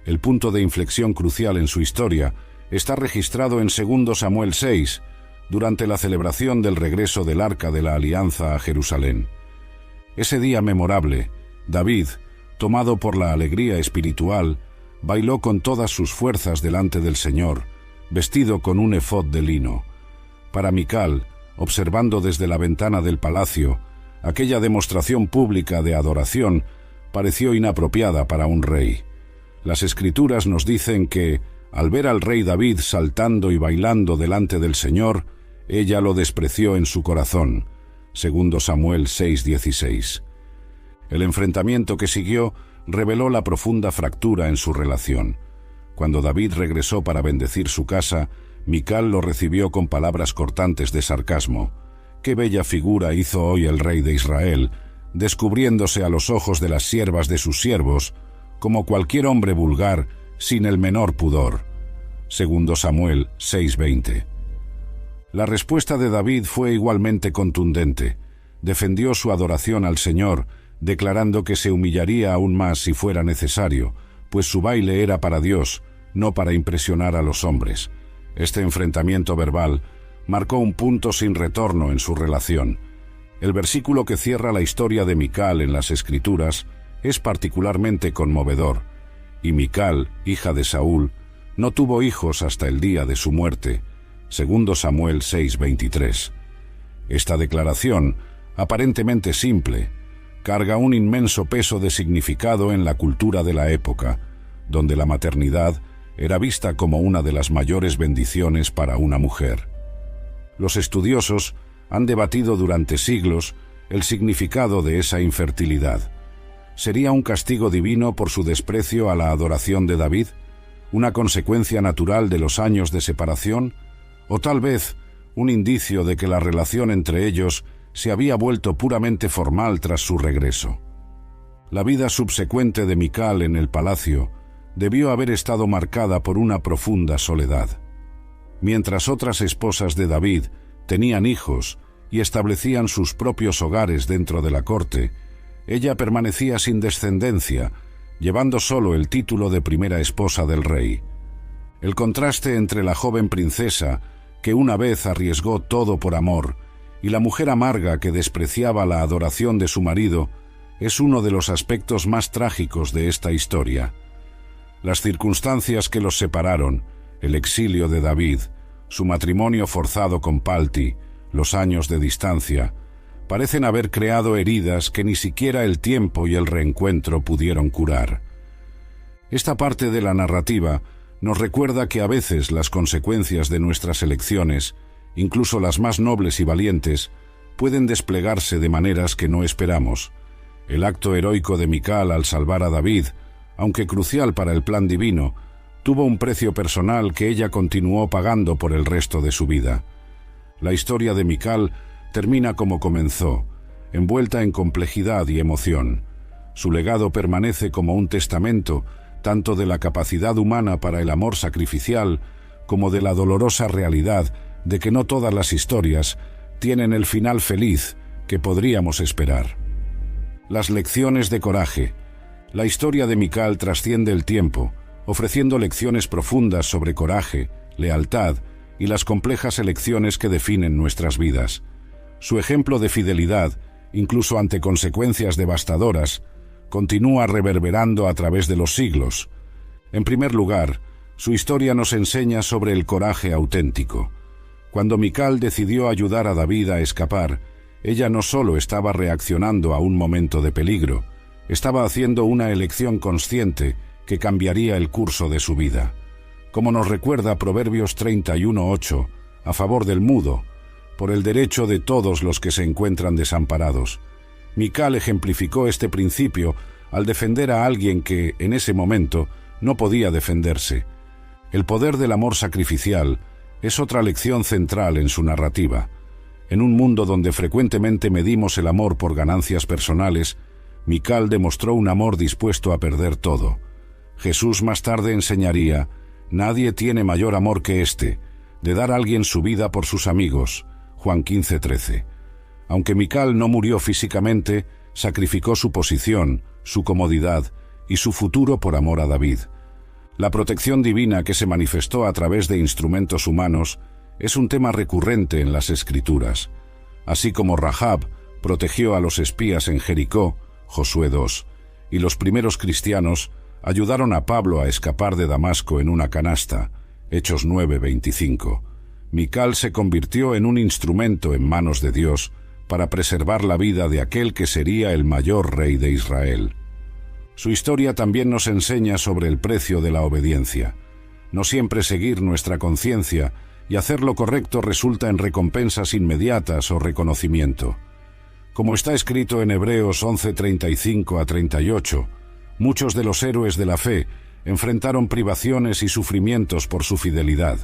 El punto de inflexión crucial en su historia está registrado en 2 Samuel 6, durante la celebración del regreso del Arca de la Alianza a Jerusalén. Ese día memorable, David, tomado por la alegría espiritual, bailó con todas sus fuerzas delante del Señor, vestido con un efod de lino. Para Mical, observando desde la ventana del palacio, aquella demostración pública de adoración pareció inapropiada para un rey. Las Escrituras nos dicen que, al ver al rey David saltando y bailando delante del Señor, ella lo despreció en su corazón. 2 Samuel 6:16. El enfrentamiento que siguió reveló la profunda fractura en su relación. Cuando David regresó para bendecir su casa, Mical lo recibió con palabras cortantes de sarcasmo. «Qué bella figura hizo hoy el rey de Israel, descubriéndose a los ojos de las siervas de sus siervos, como cualquier hombre vulgar, sin el menor pudor». 2 Samuel 6:20. La respuesta de David fue igualmente contundente. Defendió su adoración al Señor, declarando que se humillaría aún más si fuera necesario, pues su baile era para Dios, no para impresionar a los hombres. Este enfrentamiento verbal marcó un punto sin retorno en su relación. El versículo que cierra la historia de Mical en las Escrituras es particularmente conmovedor. Y Mical, hija de Saúl, no tuvo hijos hasta el día de su muerte. 2 Samuel 6:23. Esta declaración, aparentemente simple, carga un inmenso peso de significado en la cultura de la época, donde la maternidad era vista como una de las mayores bendiciones para una mujer. Los estudiosos han debatido durante siglos el significado de esa infertilidad. ¿Sería un castigo divino por su desprecio a la adoración de David? ¿Una consecuencia natural de los años de separación? ¿O tal vez un indicio de que la relación entre ellos se había vuelto puramente formal tras su regreso? La vida subsecuente de Mical en el palacio debió haber estado marcada por una profunda soledad. Mientras otras esposas de David tenían hijos y establecían sus propios hogares dentro de la corte, ella permanecía sin descendencia, llevando solo el título de primera esposa del rey. El contraste entre la joven princesa, que una vez arriesgó todo por amor, y la mujer amarga que despreciaba la adoración de su marido, es uno de los aspectos más trágicos de esta historia. Las circunstancias que los separaron, el exilio de David, su matrimonio forzado con Palti, los años de distancia, parecen haber creado heridas que ni siquiera el tiempo y el reencuentro pudieron curar. Esta parte de la narrativa nos recuerda que a veces las consecuencias de nuestras elecciones, incluso las más nobles y valientes, pueden desplegarse de maneras que no esperamos. El acto heroico de Mical al salvar a David, aunque crucial para el plan divino, tuvo un precio personal que ella continuó pagando por el resto de su vida. La historia de Mical termina como comenzó, envuelta en complejidad y emoción. Su legado permanece como un testamento tanto de la capacidad humana para el amor sacrificial como de la dolorosa realidad de que no todas las historias tienen el final feliz que podríamos esperar. Las lecciones de coraje. La historia de Mical trasciende el tiempo, ofreciendo lecciones profundas sobre coraje, lealtad y las complejas elecciones que definen nuestras vidas. Su ejemplo de fidelidad, incluso ante consecuencias devastadoras, continúa reverberando a través de los siglos. En primer lugar, su historia nos enseña sobre el coraje auténtico. Cuando Mical decidió ayudar a David a escapar, ella no solo estaba reaccionando a un momento de peligro, estaba haciendo una elección consciente que cambiaría el curso de su vida. Como nos recuerda Proverbios 31:8, a favor del mudo, por el derecho de todos los que se encuentran desamparados. Mical ejemplificó este principio al defender a alguien que, en ese momento, no podía defenderse. El poder del amor sacrificial es otra lección central en su narrativa. En un mundo donde frecuentemente medimos el amor por ganancias personales, Mical demostró un amor dispuesto a perder todo. Jesús más tarde enseñaría: «Nadie tiene mayor amor que este, de dar a alguien su vida por sus amigos». Juan 15:13. Aunque Mical no murió físicamente, sacrificó su posición, su comodidad y su futuro por amor a David. La protección divina que se manifestó a través de instrumentos humanos es un tema recurrente en las Escrituras. Así como Rahab protegió a los espías en Jericó, Josué 2, y los primeros cristianos ayudaron a Pablo a escapar de Damasco en una canasta, Hechos 9:25. Mical se convirtió en un instrumento en manos de Dios para preservar la vida de aquel que sería el mayor rey de Israel. Su historia también nos enseña sobre el precio de la obediencia. No siempre seguir nuestra conciencia y hacer lo correcto resulta en recompensas inmediatas o reconocimiento. Como está escrito en Hebreos 11:35-38, muchos de los héroes de la fe enfrentaron privaciones y sufrimientos por su fidelidad.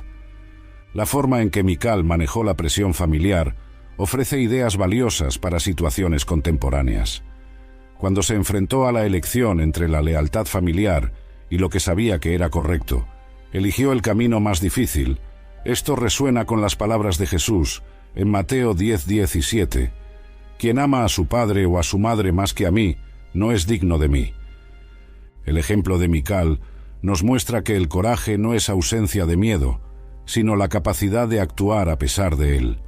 La forma en que Mical manejó la presión familiar ofrece ideas valiosas para situaciones contemporáneas. Cuando se enfrentó a la elección entre la lealtad familiar y lo que sabía que era correcto, eligió el camino más difícil. Esto resuena con las palabras de Jesús en Mateo 10:17. «Quien ama a su padre o a su madre más que a mí, no es digno de mí». El ejemplo de Mical nos muestra que el coraje no es ausencia de miedo, sino la capacidad de actuar a pesar de él.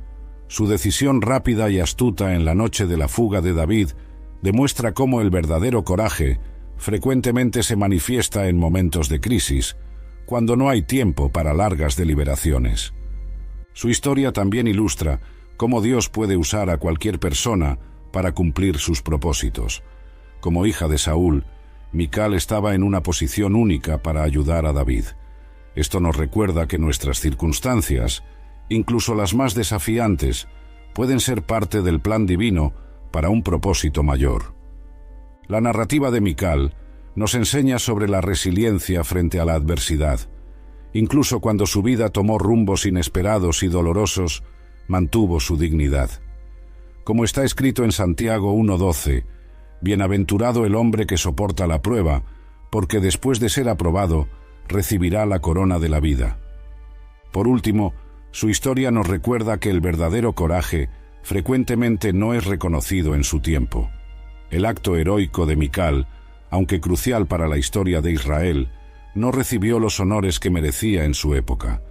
Su decisión rápida y astuta en la noche de la fuga de David demuestra cómo el verdadero coraje frecuentemente se manifiesta en momentos de crisis, cuando no hay tiempo para largas deliberaciones. Su historia también ilustra cómo Dios puede usar a cualquier persona para cumplir sus propósitos. Como hija de Saúl, Mical estaba en una posición única para ayudar a David. Esto nos recuerda que nuestras circunstancias, incluso las más desafiantes, pueden ser parte del plan divino para un propósito mayor. La narrativa de Mical nos enseña sobre la resiliencia frente a la adversidad. Incluso cuando su vida tomó rumbos inesperados y dolorosos, mantuvo su dignidad. Como está escrito en Santiago 1:12, «Bienaventurado el hombre que soporta la prueba, porque después de ser aprobado, recibirá la corona de la vida». Por último, su historia nos recuerda que el verdadero coraje frecuentemente no es reconocido en su tiempo. El acto heroico de Mical, aunque crucial para la historia de Israel, no recibió los honores que merecía en su época.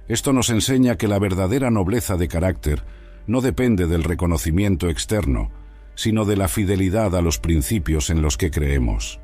Esto nos enseña que la verdadera nobleza de carácter no depende del reconocimiento externo, sino de la fidelidad a los principios en los que creemos.